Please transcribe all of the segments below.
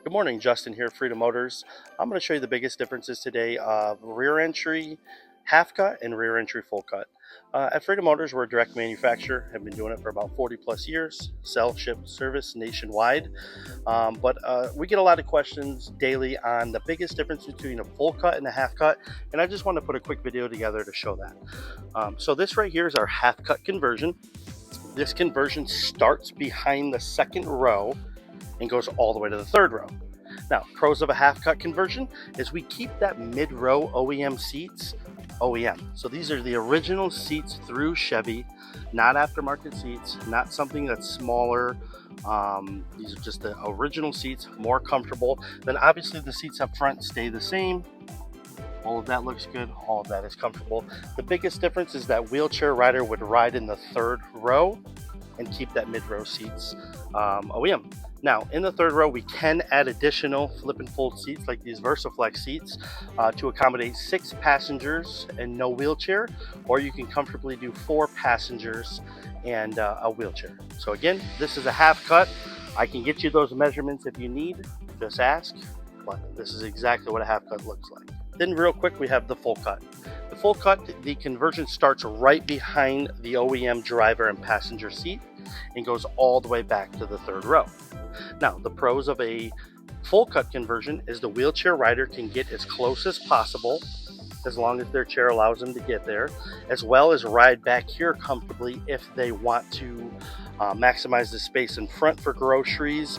Good morning, Justin here, Freedom Motors. I'm going to show you the biggest differences today of rear entry half cut and rear entry full cut. At Freedom Motors, we're a direct manufacturer, have been doing it for about 40 plus years, sell, ship, service nationwide. But we get a lot of questions daily on the biggest difference between a full cut and a half cut, and I just want to put a quick video together to show that. So this right here is our half cut conversion. This conversion starts behind the second row and goes all the way to the third row. Now, pros of a half cut conversion is we keep that mid row OEM seats OEM. So these are the original seats through Chevy, not aftermarket seats, not something that's smaller. These are just the original seats, more comfortable. Then obviously the seats up front stay the same. All of that looks good. All of that is comfortable. The biggest difference is that wheelchair rider would ride in the third row and keep that mid-row seats OEM. Now, in the third row, we can add additional flip and fold seats like these VersaFlex seats to accommodate 6 passengers and no wheelchair, or you can comfortably do 4 passengers and a wheelchair. So again, this is a half cut. I can get you those measurements if you need, just ask, but this is exactly what a half cut looks like. Then real quick, we have the full cut. The full cut, the conversion starts right behind the OEM driver and passenger seat and goes all the way back to the third row. Now, the pros of a full cut conversion is the wheelchair rider can get as close as possible, as long as their chair allows them to get there, as well as ride back here comfortably if they want to maximize the space in front for groceries,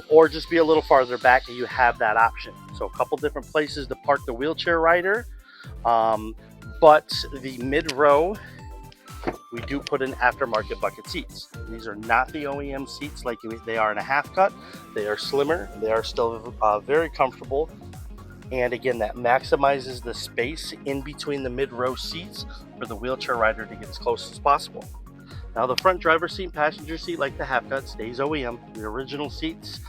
or just be a little farther back and you have that option. So a couple different places to park the wheelchair rider, but the mid-row, we do put in aftermarket bucket seats. These are not the OEM seats like they are in a half cut. They are slimmer. They are still very comfortable. And again, that maximizes the space in between the mid-row seats for the wheelchair rider to get as close as possible. Now, the front driver seat, passenger seat, like the half cut, stays OEM. The original seats,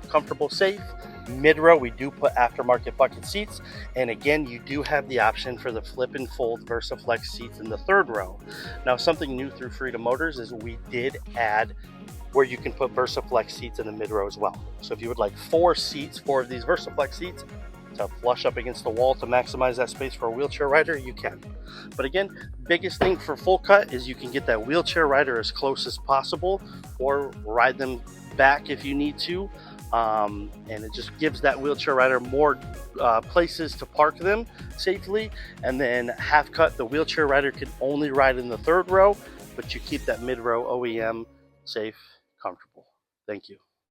comfortable, safe. Mid-row, we do put aftermarket bucket seats, and again, you do have the option for the flip and fold VersaFlex seats in the third row. Now, something new through Freedom Motors is we did add where you can put VersaFlex seats in the mid-row as well. So if you would like 4 of these VersaFlex seats to flush up against the wall to maximize that space for a wheelchair rider, you can. But again, biggest thing for full cut is you can get that wheelchair rider as close as possible or ride them back if you need to. And it just gives that wheelchair rider more places to park them safely. And then half cut, the wheelchair rider can only ride in the third row, but you keep that mid-row OEM safe, comfortable. Thank you.